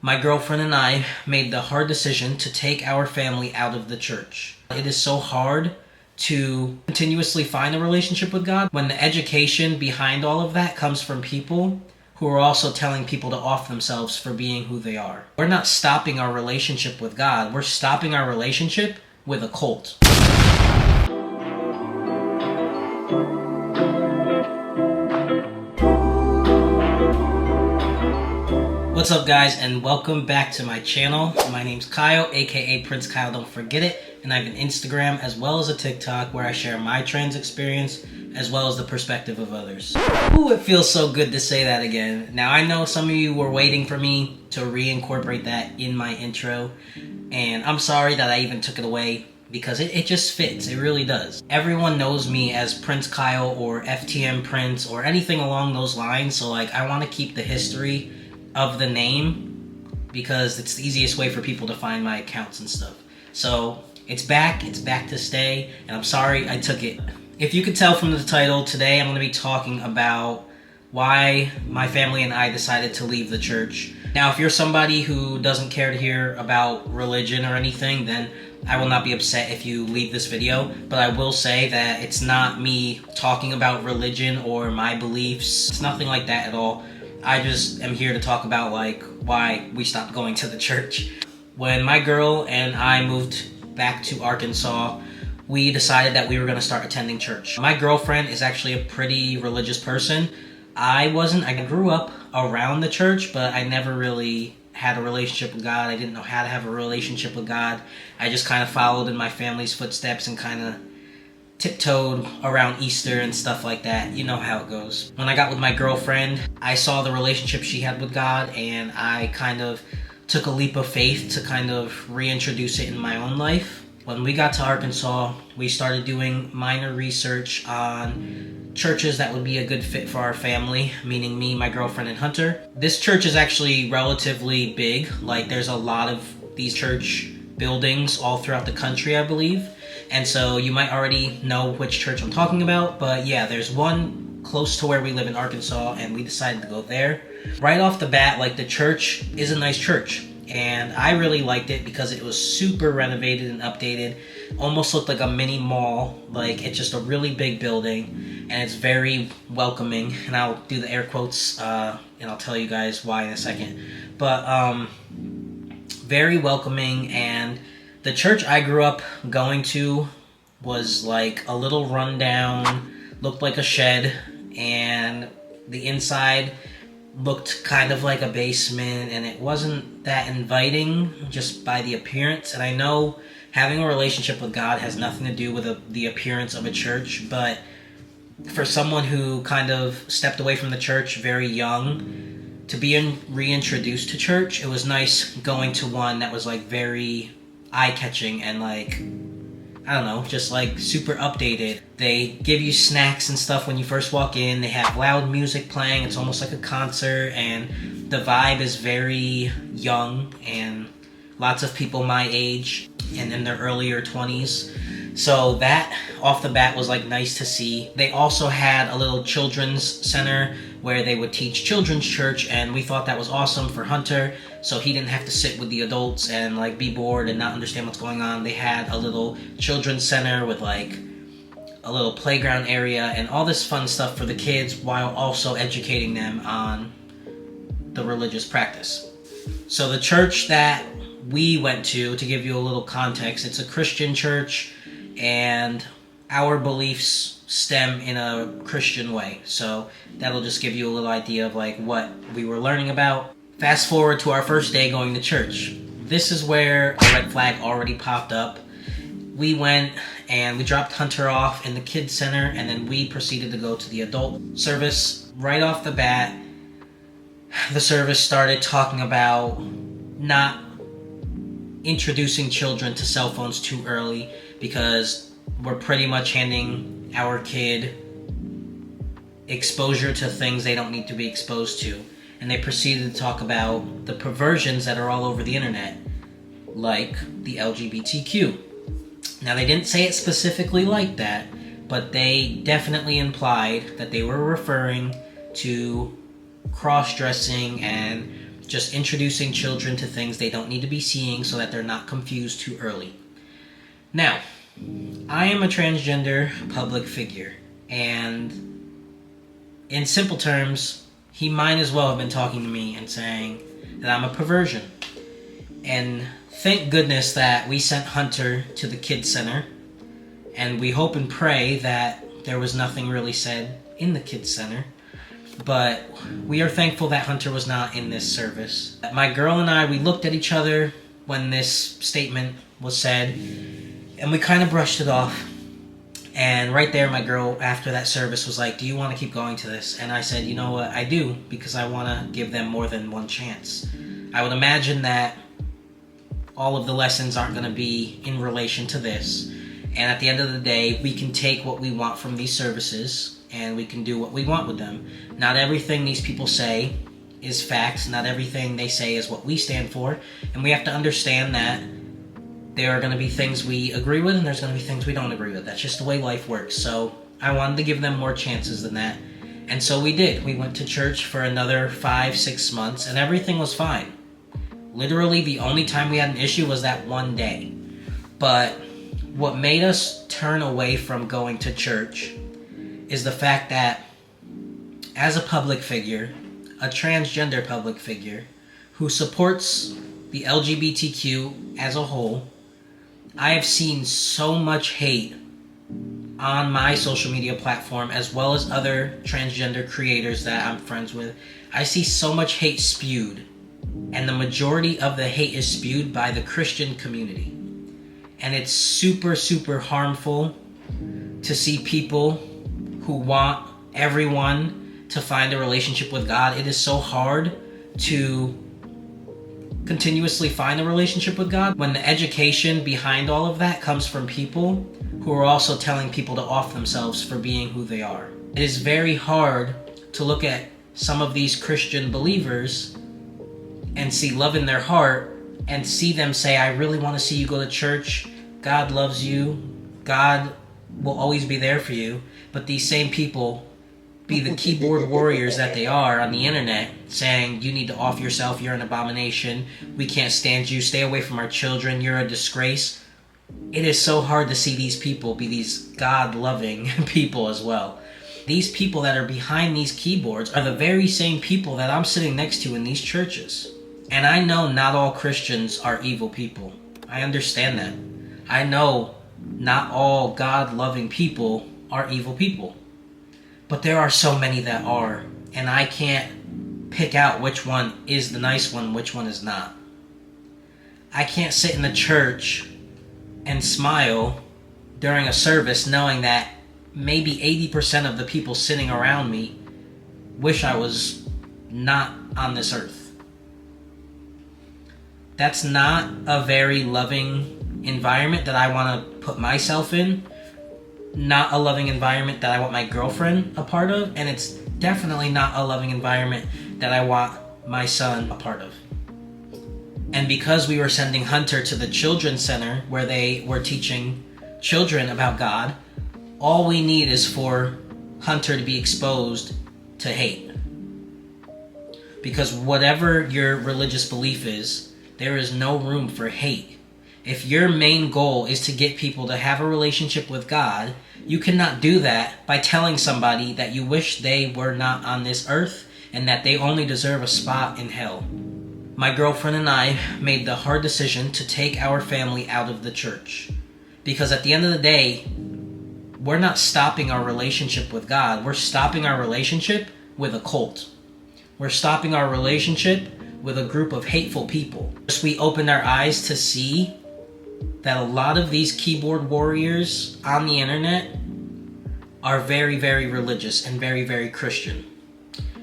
My girlfriend and I made the hard decision to take our family out of the church. It is so hard to continuously find a relationship with God when the education behind all of that comes from people who are also telling people to off themselves for being who they are. We're not stopping our relationship with God, we're stopping our relationship with a cult. What's up, guys, and welcome back to my channel. My name's Kyle, aka Prince Kyle, don't forget it, and I have an Instagram as well as a TikTok where I share my trans experience as well as the perspective of others. Ooh, it feels so good to say that again. Now, I know some of you were waiting for me to reincorporate that in my intro, and I'm sorry that I even took it away because it just fits. It really does. Everyone knows me as Prince Kyle or FTM Prince or anything along those lines, so I want to keep the history of the name because it's the easiest way for people to find my accounts and stuff. So it's back to stay, and I'm sorry I took it. If you could tell from the title, today I'm going to be talking about why my family and I decided to leave the church. Now, if you're somebody who doesn't care to hear about religion or anything, then I will not be upset if you leave this video, but I will say that it's not me talking about religion or my beliefs. It's nothing like that at all. I just am here to talk about why we stopped going to the church. When my girl and I moved back to Arkansas, we decided that we were going to start attending church. My girlfriend is actually a pretty religious person. I wasn't. I grew up around the church, but I never really had a relationship with God. I didn't know how to have a relationship with God. I just kind of followed in my family's footsteps and kind of tiptoed around Easter and stuff like that. You know how it goes. When I got with my girlfriend, I saw the relationship she had with God, and I kind of took a leap of faith to kind of reintroduce it in my own life. When we got to Arkansas, we started doing minor research on churches that would be a good fit for our family, meaning me, my girlfriend, and Hunter. This church is actually relatively big. There's a lot of these church buildings all throughout the country, I believe. And so you might already know which church I'm talking about, but yeah, there's one close to where we live in Arkansas, and we decided to go there. Right off the bat, the church is a nice church, and I really liked it because it was super renovated and updated. Almost looked like a mini mall. It's just a really big building, and it's very welcoming, and I'll do the air quotes, and I'll tell you guys why in a second. But very welcoming, and the church I grew up going to was a little rundown, looked like a shed, and the inside looked kind of like a basement, and it wasn't that inviting just by the appearance. And I know having a relationship with God has nothing to do with the appearance of a church, but for someone who kind of stepped away from the church very young, to be reintroduced to church, it was nice going to one that was very eye-catching and I don't know, just super updated. They give you snacks and stuff when you first walk in. They have loud music playing. It's almost like a concert, and the vibe is very young, and lots of people my age and in their earlier 20s. So that off the bat was nice to see. They also had a little children's center where they would teach children's church, and we thought that was awesome for Hunter, so he didn't have to sit with the adults and be bored and not understand what's going on. They had a little children's center with a little playground area and all this fun stuff for the kids, while also educating them on the religious practice. So the church that we went to give you a little context, it's a Christian church, and our beliefs stem in a Christian way. So that'll just give you a little idea of what we were learning about. Fast forward to our first day going to church. This is where a red flag already popped up. We went and we dropped Hunter off in the kids center, and then we proceeded to go to the adult service. Right off the bat, the service started talking about not introducing children to cell phones too early, because we're pretty much handing our kid exposure to things they don't need to be exposed to. And they proceeded to talk about the perversions that are all over the internet, like the LGBTQ. Now, they didn't say it specifically like that, but they definitely implied that they were referring to cross-dressing and just introducing children to things they don't need to be seeing so that they're not confused too early. Now, I am a transgender public figure, and in simple terms, he might as well have been talking to me and saying that I'm a perversion. And thank goodness that we sent Hunter to the kids center, and we hope and pray that there was nothing really said in the kids center. But we are thankful that Hunter was not in this service. My girl and I, we looked at each other when this statement was said, and we kind of brushed it off. And right there, my girl, after that service, was like, do you want to keep going to this? And I said, you know what, I do, because I want to give them more than one chance. I would imagine that all of the lessons aren't going to be in relation to this. And at the end of the day, we can take what we want from these services, and we can do what we want with them. Not everything these people say is facts. Not everything they say is what we stand for. And we have to understand that there are going to be things we agree with, and there's going to be things we don't agree with. That's just the way life works. So I wanted to give them more chances than that. And so we did. We went to church for another 5-6 months, and everything was fine. Literally, the only time we had an issue was that one day. But what made us turn away from going to church is the fact that as a public figure, a transgender public figure, who supports the LGBTQ as a whole, I have seen so much hate on my social media platform, as well as other transgender creators that I'm friends with. I see so much hate spewed, and the majority of the hate is spewed by the Christian community. And it's super, super harmful to see people who want everyone to find a relationship with God. It is so hard to continuously find a relationship with God when the education behind all of that comes from people who are also telling people to off themselves for being who they are. It is very hard to look at some of these Christian believers and see love in their heart and see them say, I really want to see you go to church. God loves you. God will always be there for you. But these same people be the keyboard warriors that they are on the internet, saying you need to off yourself, you're an abomination, we can't stand you, stay away from our children, you're a disgrace. It is so hard to see these people be these God-loving people as well. These people that are behind these keyboards are the very same people that I'm sitting next to in these churches. And I know not all Christians are evil people. I understand that. I know not all God-loving people are evil people. But there are so many that are, and I can't pick out which one is the nice one, which one is not. I can't sit in the church and smile during a service knowing that maybe 80% of the people sitting around me wish I was not on this earth. That's not a very loving environment that I want to put myself in. Not a loving environment that I want my girlfriend a part of, and it's definitely not a loving environment that I want my son a part of. And because we were sending Hunter to the children's center where they were teaching children about God, all we need is for Hunter to be exposed to hate. Because whatever your religious belief is, there is no room for hate. If your main goal is to get people to have a relationship with God, you cannot do that by telling somebody that you wish they were not on this earth and that they only deserve a spot in hell. My girlfriend and I made the hard decision to take our family out of the church. Because at the end of the day, we're not stopping our relationship with God. We're stopping our relationship with a cult. We're stopping our relationship with a group of hateful people. We opened our eyes to see that a lot of these keyboard warriors on the internet are very, very religious and very, very Christian.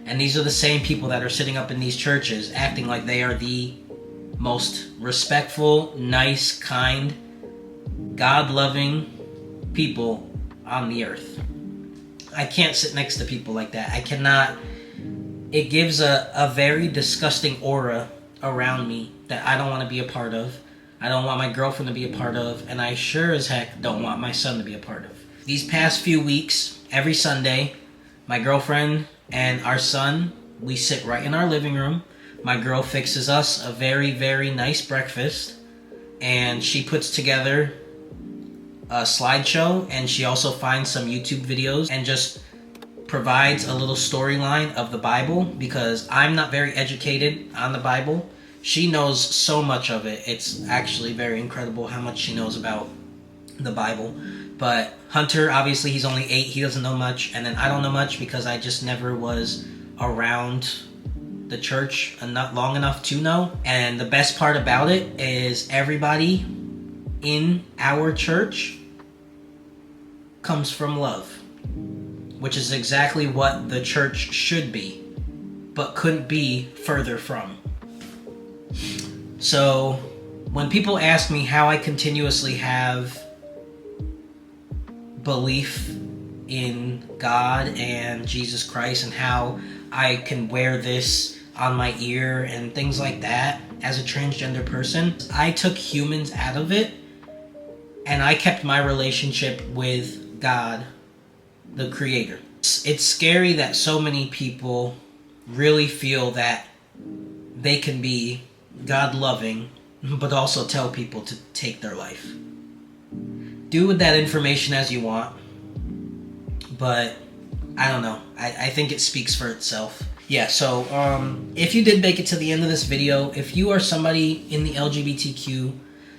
And these are the same people that are sitting up in these churches acting like they are the most respectful, nice, kind, God-loving people on the earth. I can't sit next to people like that. I cannot. It gives a very disgusting aura around me that I don't want to be a part of. I don't want my girlfriend to be a part of, and I sure as heck don't want my son to be a part of. These past few weeks, every Sunday, my girlfriend and our son, we sit right in our living room. my girl fixes us a very, very nice breakfast, and she puts together a slideshow, and she also finds some YouTube videos and just provides a little storyline of the Bible, because I'm not very educated on the Bible. She knows so much of it. It's actually very incredible how much she knows about the Bible. But Hunter, obviously, he's only 8. He doesn't know much. And then I don't know much because I just never was around the church not long enough to know. And the best part about it is everybody in our church comes from love, which is exactly what the church should be, but couldn't be further from. So when people ask me how I continuously have belief in God and Jesus Christ, and how I can wear this on my ear and things like that as a transgender person, I took humans out of it, and I kept my relationship with God, the Creator. It's scary that so many people really feel that they can be God-loving, but also tell people to take their life. Do with that information as you want, but I don't know. I think it speaks for itself. Yeah, so if you did make it to the end of this video, if you are somebody in the LGBTQ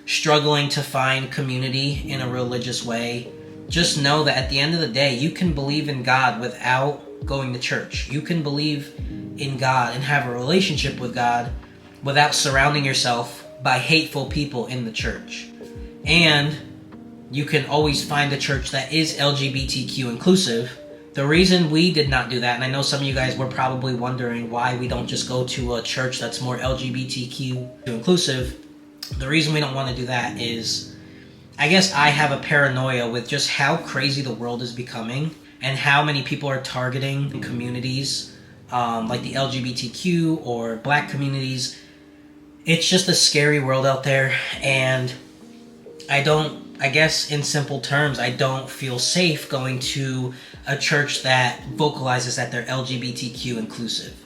struggling to find community in a religious way, just know that at the end of the day, you can believe in God without going to church. You can believe in God and have a relationship with God without surrounding yourself by hateful people in the church. And you can always find a church that is LGBTQ inclusive. The reason we did not do that, and I know some of you guys were probably wondering why we don't just go to a church that's more LGBTQ inclusive, the reason we don't want to do that is, I guess I have a paranoia with just how crazy the world is becoming and how many people are targeting communities like the LGBTQ or black communities. It's just a scary world out there, and I guess in simple terms, I don't feel safe going to a church that vocalizes that they're LGBTQ inclusive.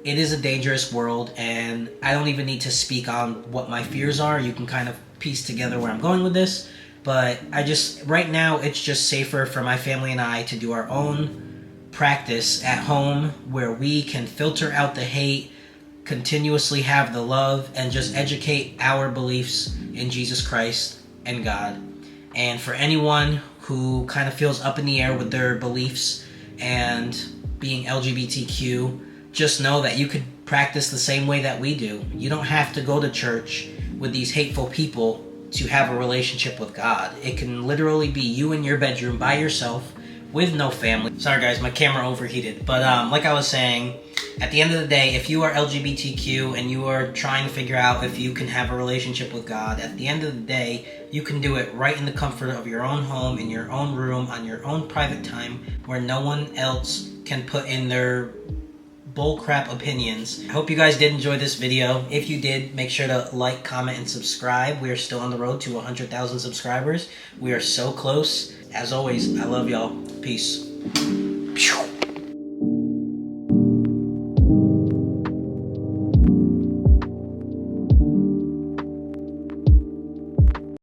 It is a dangerous world, and I don't even need to speak on what my fears are. You can kind of piece together where I'm going with this, but right now, it's just safer for my family and I to do our own practice at home, where we can filter out the hate, continuously have the love, and just educate our beliefs in Jesus Christ and God. And for anyone who kind of feels up in the air with their beliefs and being LGBTQ, just know that you could practice the same way that we do. You don't have to go to church with these hateful people to have a relationship with God. It can literally be you in your bedroom by yourself with no family. Sorry guys, my camera overheated. But like I was saying, at the end of the day, if you are LGBTQ and you are trying to figure out if you can have a relationship with God, at the end of the day, you can do it right in the comfort of your own home, in your own room, on your own private time, where no one else can put in their bullcrap opinions. I hope you guys did enjoy this video. If you did, make sure to like, comment, and subscribe. We are still on the road to 100,000 subscribers. We are so close. As always, I love y'all. Peace.